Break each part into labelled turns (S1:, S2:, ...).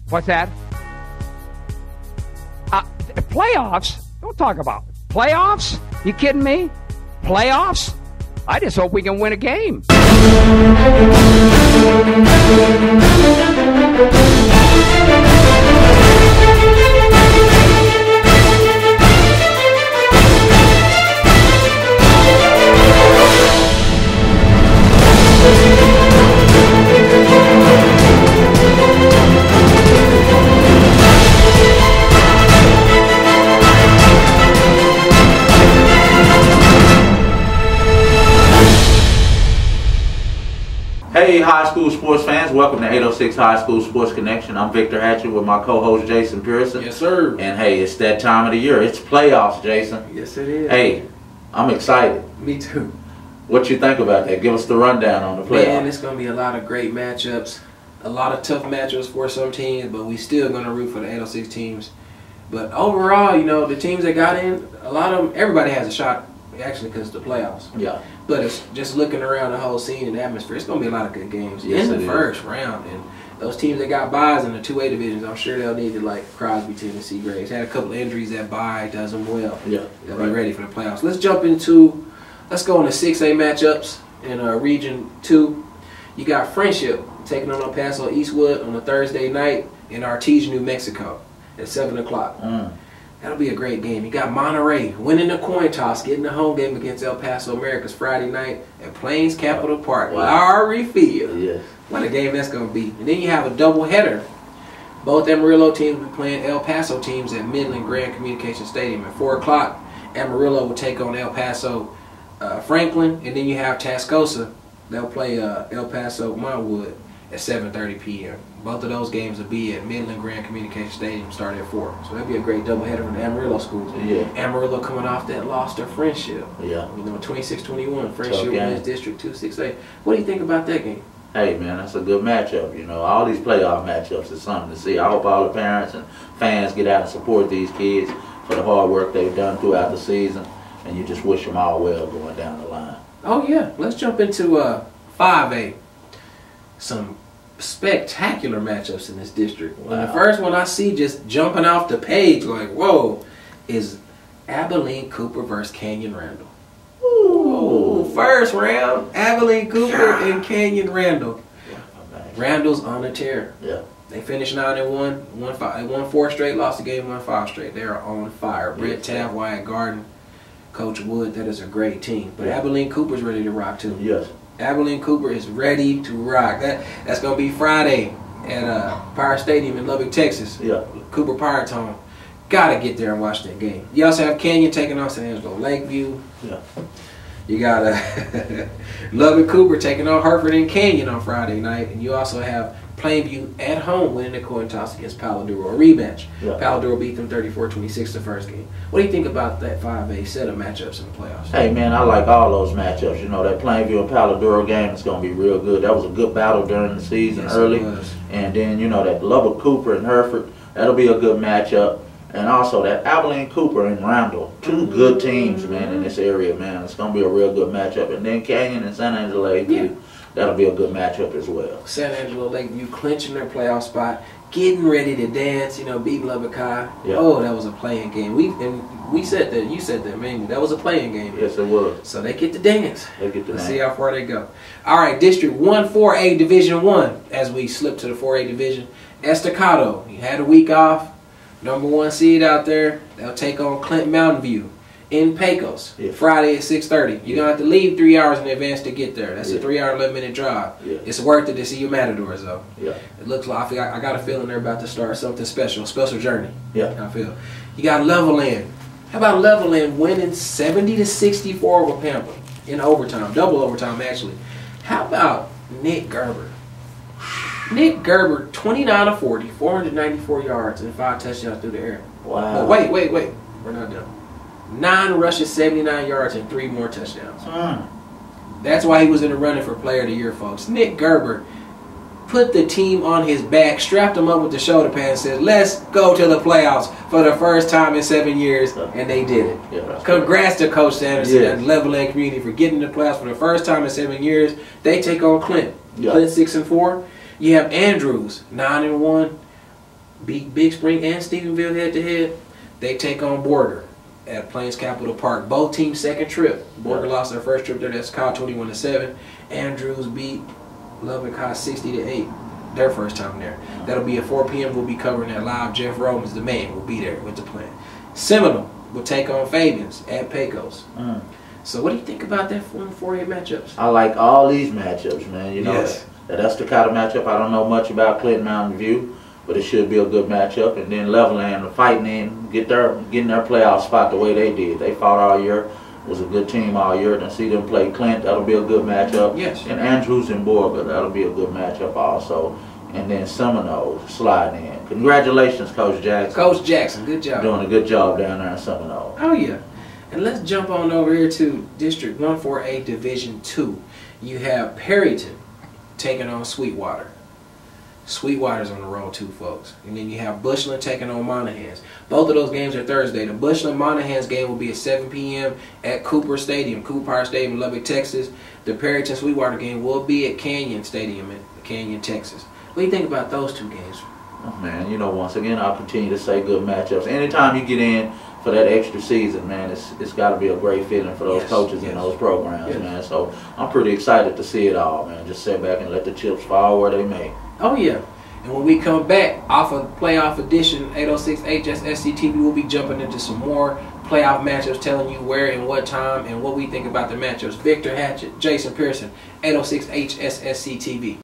S1: What's that? Playoffs? Don't talk about playoffs. You kidding me? Playoffs? I just hope we can win a game.
S2: Hey, high school sports fans, welcome to 806 High School Sports Connection. I'm Victor Hatcher with my co-host Jason Pearson.
S3: Yes, sir.
S2: And hey, it's that time of the year. It's playoffs, Jason.
S3: Yes, it is.
S2: Hey, I'm excited.
S3: Me too.
S2: What you think about that? Give us the rundown on the playoffs.
S3: Man, it's going to be a lot of great matchups. A lot of tough matchups for some teams, but we still going to root for the 806 teams. But overall, you know, the teams that got in, a lot of them, everybody has a shot, actually, because it's the playoffs.
S2: Yeah.
S3: But it's just looking around the whole scene and the atmosphere, it's going to be a lot of good games
S2: Yes,
S3: in the first round. And those teams that got buys in the 2A divisions, I'm sure they'll need to, like Crosby, Tennessee, Graves. Had a couple of injuries that bye does them well.
S2: Yeah.
S3: They'll be ready for the playoffs. Let's go into 6A matchups in Region 2. You got Friendship taking on El Paso Eastwood on a Thursday night in Artesia, New Mexico at 7 o'clock. That'll be a great game. You got Monterey winning the coin toss, getting the home game against El Paso Americas Friday night at Plains Capital Park, Lowry Field.
S2: Yes.
S3: What a game that's going to be. And then you have a doubleheader. Both Amarillo teams will be playing El Paso teams at Midland Grand Communication Stadium at 4 o'clock. Amarillo will take on El Paso Franklin. And then you have Tascosa. They'll play El Paso Montwood at 7:30 p.m. Both of those games will be at Midland Grand Communication Stadium starting at 4. So that'll be a great doubleheader for the Amarillo schools.
S2: Yeah.
S3: Amarillo coming off that loss to Friendship.
S2: Yeah.
S3: You know, 26-21. Friendship wins District 2 6A. What do you think about that game?
S2: Hey, man, that's a good matchup. You know, all these playoff matchups is something to see. I hope all the parents and fans get out and support these kids for the hard work they've done throughout the season. And you just wish them all well going down the line.
S3: Oh, yeah. Let's jump into 5A. Some spectacular matchups in this district. Wow. And the first one I see just jumping off the page like, whoa, is Abilene Cooper versus Canyon Randall. Ooh, first round, Abilene Cooper and Canyon Randall. Randall's on a tear.
S2: Yeah.
S3: They finished 9-1, they won 4 straight, lost the game, won 5 straight. They are on fire. Brett Taft, Wyatt Garden, Coach Wood, that is a great team. But Abilene Cooper's ready to rock too.
S2: Yes.
S3: Abilene Cooper is ready to rock. That's going to be Friday at Pirate Stadium in Lubbock, Texas.
S2: Yeah.
S3: Cooper Pirates home. Got to get there and watch that game. You also have Canyon taking on San Angelo Lakeview.
S2: Yeah.
S3: You got Lubbock Cooper taking on Hereford and Canyon on Friday night. And you also have Plainview at home winning the coin toss against Palo Duro, a rematch.
S2: Yeah. Palo
S3: Duro beat them 34-26 the first game. What do you think about that 5A set of matchups in the playoffs?
S2: Hey, man, I like all those matchups. You know, that Plainview and Palo Duro game is going to be real good. That was a good battle during the season early. And then, you know, that Lubbock Cooper and Hereford, that'll be a good matchup. And also that Abilene Cooper and Randall, 2 good teams, man, in this area, man. It's going to be a real good matchup. And then Canyon and San Angelo Lakeview, that'll be a good matchup as well.
S3: San Angelo Lakeview clinching their playoff spot, getting ready to dance, you know, beating Lubbock High. Yeah. Oh, that was a playing game. We said that, you said that, man, that was a playing game.
S2: Yes, it was.
S3: So they get to dance.
S2: They get to
S3: Let's
S2: dance.
S3: see how far they go. All right, District 1 4A Division 1, as we slip to the 4A division. Estacado, you had a week off. Number 1 seed out there. They'll take on Clinton Mountain View in Pecos. Yeah. Friday at 6:30. You're going to have to leave 3 hours in advance to get there. That's a 3-hour, 11-minute drive. Yeah. It's worth it to see your Matadors, though. Yeah. It looks like I got a feeling they're about to start something special. Special journey. Yeah. I feel. You got Levelland. How about Levelland winning 70-64 over Pampa in overtime, double overtime actually? How about Nick Gerber? Nick Gerber, 29 of 40, 494 yards and 5 touchdowns through the air.
S2: Wow.
S3: Oh, wait. We're not done. 9 rushes, 79 yards, and 3 more touchdowns. That's why he was in the running for Player of the Year, folks. Nick Gerber put the team on his back, strapped him up with the shoulder pad, and said, let's go to the playoffs for the first time in 7 years, and they did it. Yeah, congrats to Coach Sanderson and the Levelland community for getting to the playoffs for the first time in 7 years. They take on Clint. Yeah. Clint 6-4. You have Andrews, 9-1. beat Big Spring and Stephenville head-to-head. They take on Borger at Plains Capital Park. Both teams' second trip. Borger lost their first trip there. That's Kyle 21-7. Andrews beat Lubbock High 60-8. Their first time there. That'll be at 4 p.m. We'll be covering that live. Jeff Romans, the man, will be there with the plan. Seminole will take on Fabians at Pecos. So what do you think about that 4A matchups?
S2: I like all these matchups, man. You know,
S3: Yes.
S2: that Estacado matchup, I don't know much about Clinton Mountain View, but it should be a good matchup. And then Levelland fighting in, getting their playoff spot the way they did. They fought all year. Was a good team all year. And see them play Clint, that'll be a good matchup.
S3: Yes.
S2: And Andrews and Borger, that'll be a good matchup also. And then Seminole sliding in. Congratulations, Coach Jackson.
S3: Coach Jackson, good job.
S2: Doing a good job down there in Seminole.
S3: Oh, yeah. And let's jump on over here to District 148 Division 2. You have Perryton taking on Sweetwater. Sweetwater's on the road too, folks. And then you have Bushland taking on Monahans. Both of those games are Thursday. The Bushland-Monahans game will be at 7 p.m. at Cooper Park Stadium, Lubbock, Texas. The Perryton-Sweetwater game will be at Canyon Stadium in Canyon, Texas. What do you think about those two games?
S2: Oh, man, you know, once again, I'll continue to say good matchups. Anytime you get in for that extra season, man, it's got to be a great feeling for those coaches and those programs, man. So I'm pretty excited to see it all, man. Just sit back and let the chips fall where they may.
S3: Oh, yeah. And when we come back off of playoff edition 806 Hssc TV, we'll be jumping into some more playoff matchups, telling you where and what time and what we think about the matchups. Victor Hatchett, Jason Pearson, 806 Hssc TV.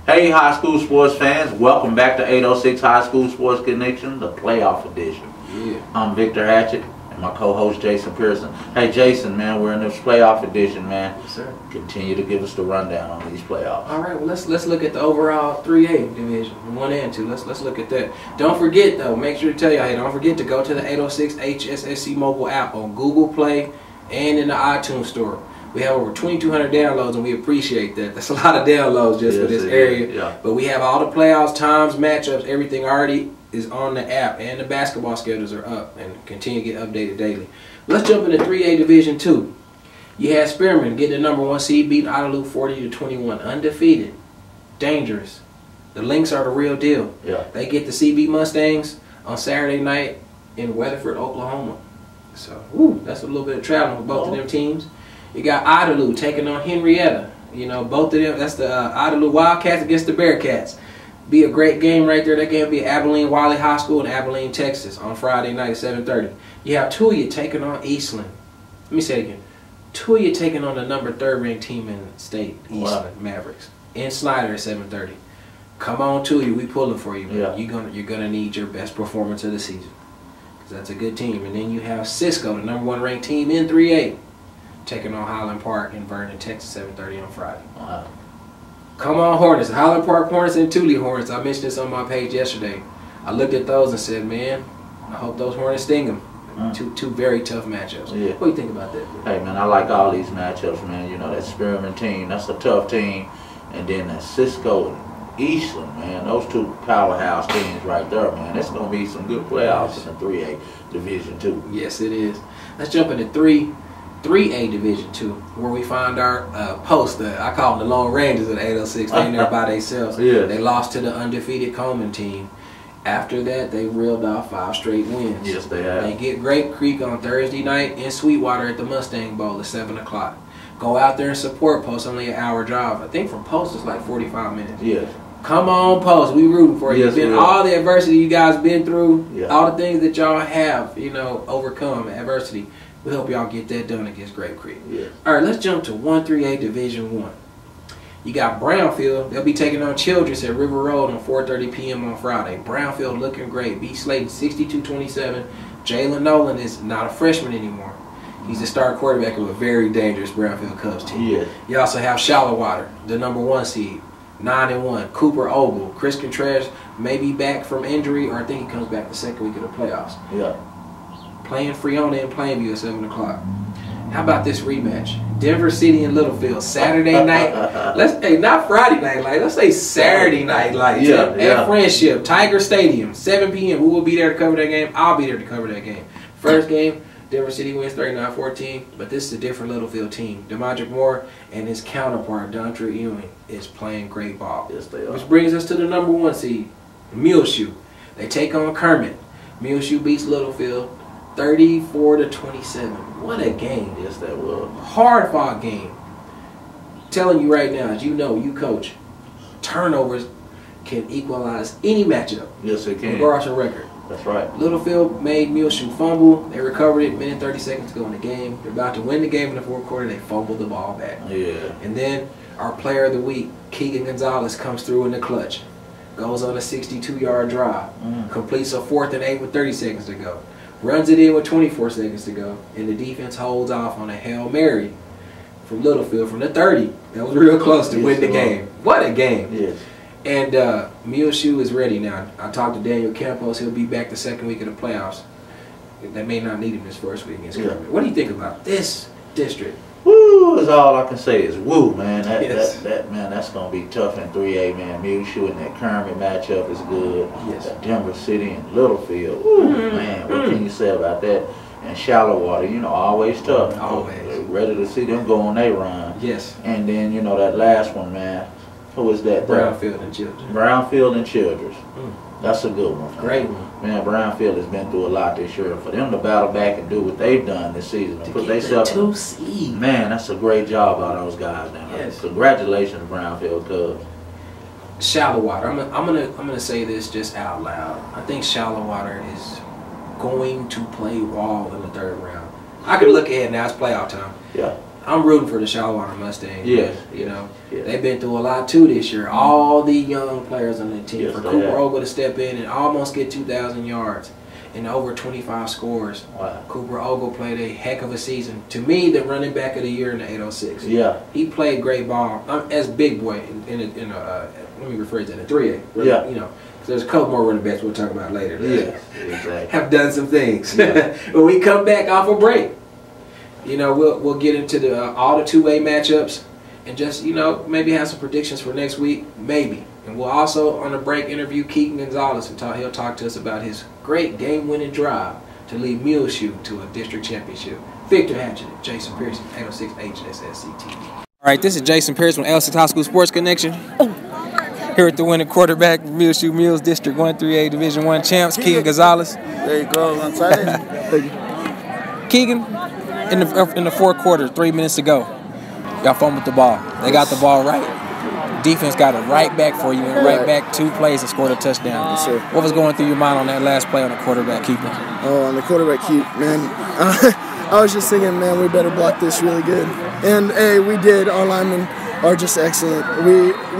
S2: Hey, high school sports fans, welcome back to 806 High School Sports Connection, the playoff edition.
S3: Yeah.
S2: I'm Victor Hatchett and my co-host Jason Pearson. Hey Jason, man, we're in this playoff edition, man.
S3: Yes, sir.
S2: Continue to give us the rundown on these playoffs.
S3: All right, well let's look at the overall 3A division, 1 and 2. Let's look at that. Don't forget though, make sure to tell y'all, hey, don't forget to go to the 806 Hssc mobile app on Google Play and in the iTunes store. We have over 2,200 downloads, and we appreciate that. That's a lot of downloads just for this area.
S2: Yeah.
S3: But we have all the playoffs, times, matchups, everything already is on the app, and the basketball schedules are up and continue to get updated daily. Let's jump into 3A Division 2. You had Spearman get the number 1 seed, beat Idalou 40-21, undefeated, dangerous. The Lynx are the real deal.
S2: Yeah.
S3: They get the CB Mustangs on Saturday night in Weatherford, Oklahoma. So, that's a little bit of traveling for both of them teams. You got Idalou taking on Henrietta. You know, both of them. That's the Idalou Wildcats against the Bearcats. Be a great game right there. That game will be Abilene Wiley High School in Abilene, Texas on Friday night at 7:30. You have Tulia taking on Eastland. Let me say it again. Tulia taking on the number 3rd ranked team in the state, Eastland Mavericks, in Snyder at 7:30. Come on, Tulia, we pulling for you. Man.
S2: Yeah.
S3: You're gonna need your best performance of the season, because that's a good team. And then you have Cisco, the number 1 ranked team in 3A, taking on Highland Park in Vernon, Texas, 7:30 on Friday.
S2: Wow.
S3: Come on, Hornets. Highland Park Hornets and Tulia Hornets. I mentioned this on my page yesterday. I looked at those and said, man, I hope those Hornets sting them. Two very tough matchups.
S2: Yeah.
S3: What do you think about that?
S2: Hey, man, I like all these matchups, man. You know, that Spearman team, that's a tough team. And then that Cisco and Eastland, man, those 2 powerhouse teams right there, man. It's going to be some good playoffs in the 3A Division 2.
S3: Yes, it is. Let's jump into 3A Division 2, where we find our post. I call them the Lone Rangers of the 806. They in there by themselves.
S2: Yeah.
S3: They lost to the undefeated Coleman team. After that, they reeled off 5 straight wins.
S2: Yes, they have.
S3: They get Grape Creek on Thursday night in Sweetwater at the Mustang Bowl at 7 o'clock. Go out there and support Post. Only an hour drive. I think from Post it's like 45 minutes.
S2: Yes.
S3: Come on, Post. We rooting for you.
S2: Yes,
S3: All the adversity you guys been through,
S2: Yeah.
S3: all the things that y'all have, overcome adversity. We hope y'all get that done against Grape Creek.
S2: Yeah.
S3: All right, let's jump to 1-3A Division 1. You got Brownfield. They'll be taking on Childress at River Road on 4:30 p.m. on Friday. Brownfield looking great. Beat Slayton 62-27. Jalen Nolan is not a freshman anymore. He's the star quarterback of a very dangerous Brownfield Cubs team.
S2: Yeah.
S3: You also have Shallowater, the number 1 seed, 9-1. Cooper Ogle. Chris Contreras may be back from injury, or I think he comes back the second week of the playoffs.
S2: Yeah.
S3: Playing Freona and Plainview at 7 o'clock. How about this rematch? Denver City and Littlefield, Saturday night. Not Friday night lights. Let's say Saturday night lights at Friendship, Tiger Stadium, 7 p.m. Who will be there to cover that game? I'll be there to cover that game. First game, Denver City wins 39-14, but this is a different Littlefield team. DeMondrick Moore and his counterpart, Dontre Ewing, is playing great ball.
S2: Yes, they are.
S3: Which brings us to the number 1 seed, Muleshoe. They take on Kermit. Muleshoe beats Littlefield 34-27. What a game.
S2: Yes, that was.
S3: Hard fought game. Telling you right now, as you know, you coach, turnovers can equalize any matchup.
S2: Yes, it can.
S3: Regardless of record.
S2: That's right.
S3: Littlefield made Muleshoe fumble. They recovered it, minute 30 seconds to go in the game. They're about to win the game in the 4th quarter. They fumbled the ball back.
S2: Yeah.
S3: And then our player of the week, Keegan Gonzalez, comes through in the clutch. Goes on a 62-yard drive. Completes a 4th and 8 with 30 seconds to go. Runs it in with 24 seconds to go. And the defense holds off on a Hail Mary from Littlefield from the 30. That was real close to win the game. What a game.
S2: Yes.
S3: And Muleshoe is ready now. I talked to Daniel Campos. He'll be back the second week of the playoffs. They may not need him this first week against Kermit. What do you think about this district?
S2: Woo is all I can say is woo, man. That man, that's gonna be tough in 3A, man. Muleshoe and that Kermit matchup is good.
S3: Yes.
S2: That Denver City and Littlefield. Woo, man, what can you say about that? And Shallowater, always tough.
S3: Always.
S2: Ready to see them go on their run.
S3: Yes.
S2: And then, that last one, man. Who is that?
S3: Brownfield and Childress.
S2: Brownfield and Childress. That's a good one.
S3: Great one.
S2: Man, Brownfield has been through a lot this year. For them to battle back and do what they've done this season,
S3: To get the 2 seed.
S2: man, that's a great job by those guys now.
S3: Yes.
S2: Congratulations, Brownfield Cubs.
S3: Shallowater. I'm gonna say this just out loud. I think Shallowater is going to play ball in the 3rd round. I can look ahead now. It's playoff time.
S2: Yeah.
S3: I'm rooting for the Shallowater Mustangs.
S2: Yes.
S3: They've been through a lot too this year. All the young players on the team.
S2: Yes,
S3: For
S2: they
S3: Cooper
S2: have.
S3: Ogle to step in and almost get 2,000 yards and over 25 scores.
S2: Wow.
S3: Cooper Ogle played a heck of a season. To me, the running back of the year in the 806.
S2: Yeah.
S3: He played great ball. As big boy let me rephrase that, in 3A.
S2: Yeah.
S3: Because there's a couple more running backs we'll talk about later.
S2: Yeah. Exactly.
S3: Have done some things.
S2: Yeah.
S3: When we come back off a break, we'll get into all the 2A matchups and just, maybe have some predictions for next week, maybe. And we'll also, on the break, interview Keegan Gonzalez, and he'll talk to us about his great game-winning drive to lead Muleshoe to a district championship. Victor Hatchet, Jason Pearson, 806 Hssc TV. All right, this is Jason Pearson from Hssc High School Sports Connection. Here with the winning quarterback, Muleshoe Mills District 1-3A Division I champs, Keegan Gonzalez.
S4: There you go. I'm excited.
S3: Keegan, in the fourth quarter, 3 minutes to go, y'all fumbled the ball. They got the ball right. Defense got it right back for you, and right back 2 plays and scored a touchdown.
S4: Yes, sir.
S3: What was going through your mind on that last play on the quarterback keeper?
S4: Oh, on the quarterback keep, man. I was just thinking, man, we better block this really good. And, hey, we did. Our linemen are just excellent.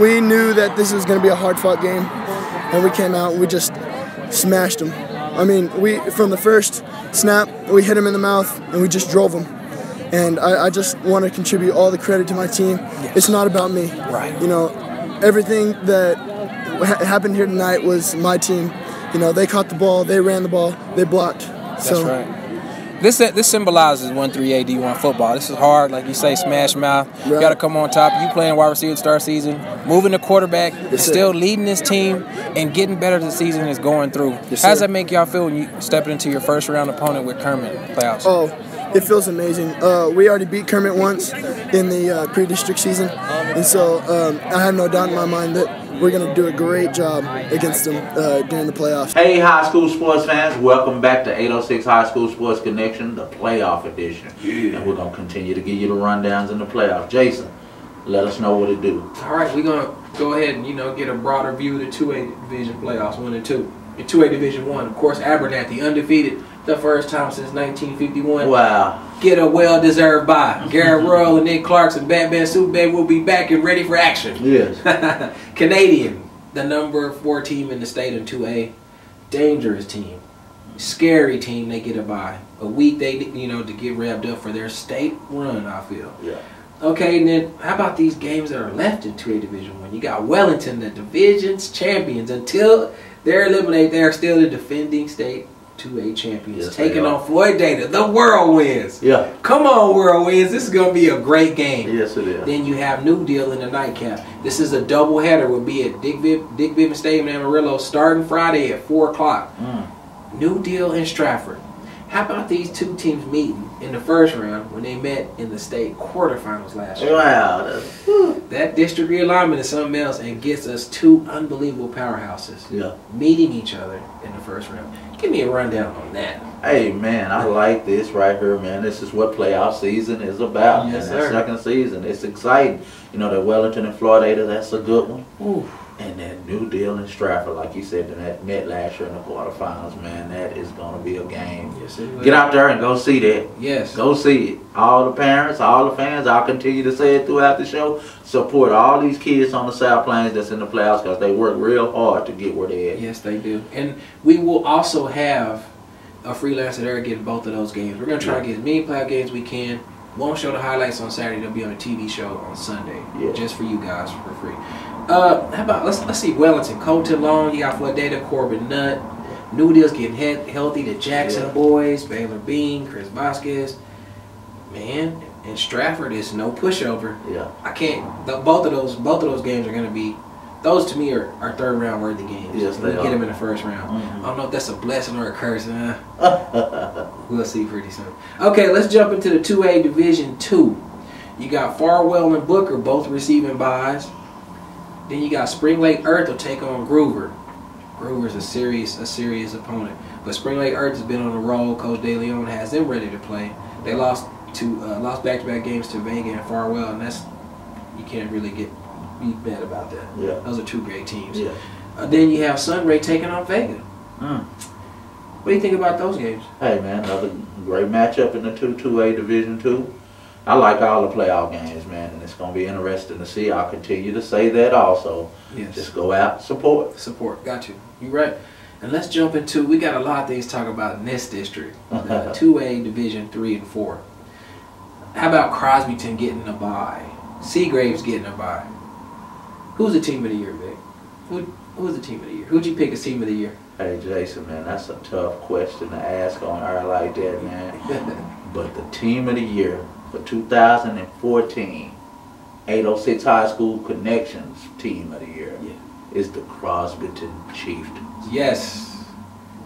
S4: We knew that this was going to be a hard-fought game, and we came out and we just smashed them. I mean, from the first snap, we hit him in the mouth, and we just drove him. And I just want to contribute all the credit to my team. Yes. It's not about me.
S3: Right.
S4: You know, everything that happened here tonight was my team. You know, they caught the ball, they ran the ball, they blocked.
S3: That's right. This symbolizes 1-3A D1 football. This is hard, like you say, smash mouth. Right. You got to come on top. You playing wide receiver to start season, moving the quarterback, still leading this team, and getting better as the season is going through.
S4: Yes,
S3: how does that make y'all feel when you stepping into your first round opponent with Kermit playoffs?
S4: Oh, it feels amazing. We already beat Kermit once in the pre-district season, and so I have no doubt in my mind that we're going to do a great job against them during the playoffs.
S2: Hey, high school sports fans, welcome back to 806 High School Sports Connection, the playoff edition. Yeah. And we're going to continue to give you the rundowns in the playoffs. Jason, let us know what to do.
S3: All right, we're going to go ahead and, get a broader view of the 2A Division playoffs, 1 and 2. In 2A Division 1, of course, Abernathy, undefeated, the first time since 1951.
S2: Wow.
S3: Get a well-deserved bye. Garrett Royal and Nick Clarkson, Batman Superbay will be back and ready for action.
S2: Yes.
S3: Canadian, the number 4 team in the state in 2A. Dangerous team. Scary team, they get a bye. A week they, to get revved up for their state run, I feel.
S2: Yeah.
S3: Okay, and then how about these games that are left in 2A Division 1? You got Wellington, the division's champions. Until they're eliminated, they're still the defending state 2A champions, yes, taking on Floyd Data, the Whirlwinds. Yeah. Come on, Whirlwinds. This is going to be a great game.
S2: Yes, it is.
S3: Then you have New Deal in the nightcap. This is a doubleheader. Will be at Dick Vivian Stadium in Amarillo starting Friday at 4 o'clock. New Deal and Stratford. How about these 2 teams meeting in the first round when they met in the state quarterfinals last year?
S2: Wow.
S3: That district realignment is something else and gets us 2 unbelievable powerhouses meeting each other in the first round. Give me a rundown on that.
S2: Hey, man, I like this right here, man. This is what playoff season is about.
S3: Yes,
S2: sir. Second season. It's exciting. That Wellington and Florida, that's a good one. Ooh. And then New Deal and Stratford, like you said, that met last year in the quarterfinals, man, that is going to be a game.
S3: Yes, it will.
S2: Get out there and go see that.
S3: Yes.
S2: Go see it. All the parents, all the fans, I'll continue to say it throughout the show, support all these kids on the South Plains that's in the playoffs because they work real hard to get where they're at.
S3: Yes, they do. And we will also have a freelancer there getting both of those games. We're going to try to get as many playoff games as we can. Won't show the highlights on Saturday. They'll be on a TV show on Sunday, just for you guys for free. How about let's see Wellington, Colton Long, you got Floydada, Corbin Nutt, New Deal's getting healthy. The Jackson boys, Baylor Bean, Chris Vasquez, man, and Stratford is no pushover. Yeah, I can't. Both of those games are going to be. Those to me are 3rd round worthy games.
S2: Yes, they
S3: are. Get them in the first round. I don't know if that's a blessing or a curse. We'll see pretty soon. Okay, let's jump into the 2A Division 2. You got Farwell and Booker both receiving byes. Then you got Spring Lake Earth will take on Groover. Groover's a serious opponent. But Spring Lake Earth has been on the roll. Coach De Leon has them ready to play. They lost back-to-back games to Vega and Farwell, and you can't really be mad about that. Yeah. Those are 2 great teams. Yeah. Then you have Sunray taking on Vega. What do you think about those games?
S2: Hey, man, another great matchup in the 2A Division 2. I like all the playoff games, man, and it's going to be interesting to see. I'll continue to say that also. Yes. Just go out, support.
S3: Support, got you. You're right. And let's jump into, we got a lot of things to talk about in this district, 2A Division 3 and 4. How about Crosbyton getting a bye? Seagraves getting a bye? Who's the team of the year, Vic? Who's the team of the year? Who'd you pick as team of the year?
S2: Hey, Jason, man, that's a tough question to ask on air like that, man. But the team of the year for 2014, 806 High School Connections team of the year is the Crosbyton Chieftains.
S3: Yes.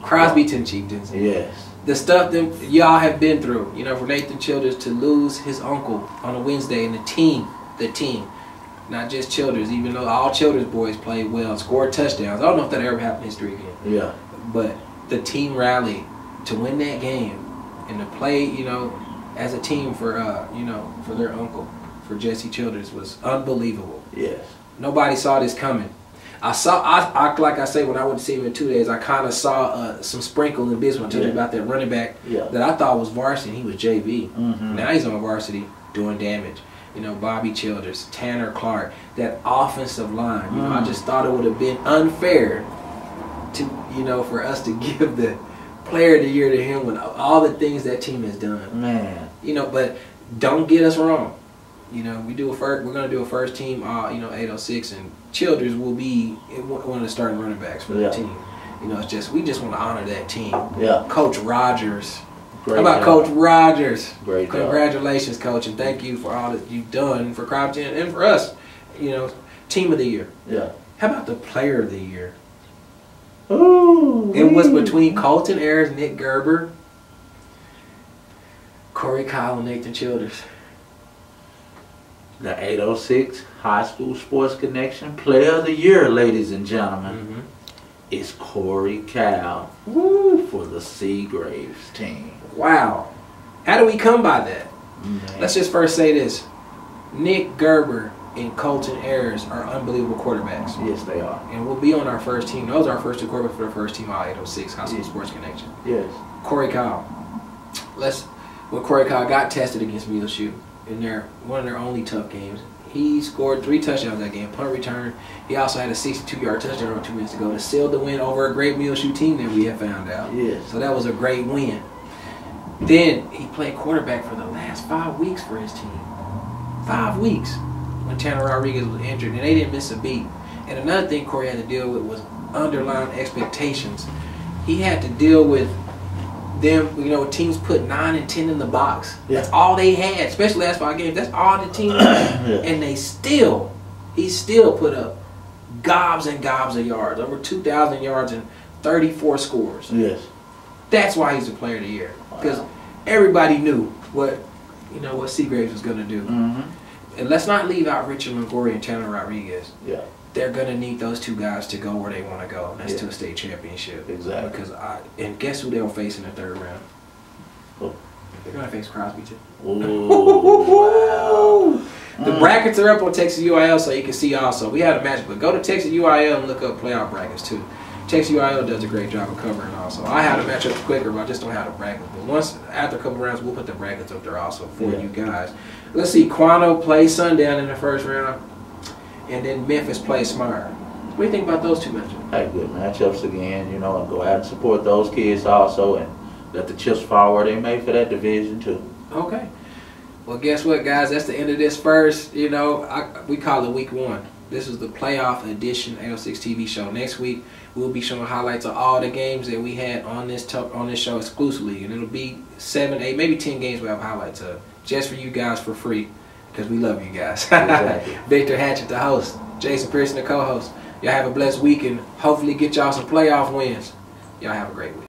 S3: Crosbyton Chieftains.
S2: Yes.
S3: the stuff that y'all have been through, you know, for Nathan Childers to lose his uncle on a Wednesday, and the team, not just Childers, even though all Childers boys played well and scored touchdowns. I don't know if that ever happened in history again.
S2: Yeah.
S3: But the team rallied to win that game and to play, you know, as a team for, you know, for their uncle, for Jesse Childers, was unbelievable.
S2: Yes.
S3: Nobody saw this coming. I like I say, when I went to see him in 2 days, I kind of saw some sprinkle in business when I told you about that running back that I thought was varsity. He was JV. Now he's on varsity doing damage. You know, Bobby Childers, Tanner Clark, that offensive line. You know, I just thought it would have been unfair to, you know, for us to give the player of the year to him when all the things that team has done.
S2: Man.
S3: You know, but don't get us wrong. You know, we're going to do a first team, you know, 806, and Childers will be one of the starting running backs for the team. You know, we just want to honor that team.
S2: Yeah.
S3: Coach Rogers.
S2: Great
S3: How about
S2: job.
S3: Coach Rogers?
S2: Great job.
S3: Congratulations, Coach, and thank you for all that you've done for Compton and for us. You know, team of the year.
S2: Yeah.
S3: How about the player of the year?
S2: Ooh.
S3: It was between Colton Ayers, Nick Gerber, Corey Kyle, and Nathan Childers.
S2: The 806 High School Sports Connection Player of the Year, ladies and gentlemen, is Corey Cal for the Seagraves team.
S3: Wow. How do we come by that?
S2: Man.
S3: Let's just first say this. Nick Gerber and Colton Ayers are unbelievable quarterbacks.
S2: Yes, they are.
S3: And we'll be on our first team. Those are our first two quarterbacks for the first team, all 806 High School Sports Connection.
S2: Yes.
S3: Corey Kyle. When Corey Kyle got tested against Muleshoe in one of their only tough games, he scored 3 touchdowns that game, punt return. He also had a 62-yard touchdown 2 minutes ago to seal the win over a great Muleshoe team that we have found out.
S2: Yes.
S3: So that was a great win. Then he played quarterback for the last 5 weeks for his team. 5 weeks when Tanner Rodriguez was injured, and they didn't miss a beat. And another thing Corey had to deal with was underlying expectations. He had to deal with them, you know, teams put 9 and 10 in the box.
S2: Yeah.
S3: That's all they had, especially last 5 games. That's all the team had. And he still put up gobs and gobs of yards, over 2,000 yards and 34 scores.
S2: Yes.
S3: That's why he's the player of the year, because everybody knew what Seagraves was going to do. And let's not leave out Richard Longoria and Tanner Rodriguez.
S2: Yeah.
S3: They're going to need those 2 guys to go where they want to go, and that's to a state championship.
S2: Exactly.
S3: And guess who they'll face in the 3rd round?
S2: Oh.
S3: They're going to face Crosby too.
S2: Ooh. Wow.
S3: The brackets are up on Texas UIL, so you can see also. We had a match, but go to Texas UIL and look up playoff brackets too. Texas UIL does a great job of covering also. I had a matchup quicker, but I just don't have the brackets. But after a couple rounds, we'll put the brackets up there also for you guys. Let's see, Quanto plays Sundown in the 1st round, and then Memphis plays Smyre. What do you think about those 2 matchups?
S2: Hey, good matchups again, you know, and go out and support those kids also, and let the chips fall where they may for that division too.
S3: Okay. Well, guess what, guys? That's the end of this first, you know, we call it week 1. This is the playoff edition 806 TV show. Next week, we'll be showing highlights of all the games that we had on this show exclusively. And it'll be 7, 8, maybe 10 games we'll have highlights of. Just for you guys for free. Because we love you guys.
S2: Exactly.
S3: Victor Hatchett, the host. Jason Pearson, the co-host. Y'all have a blessed week and hopefully get y'all some playoff wins. Y'all have a great week.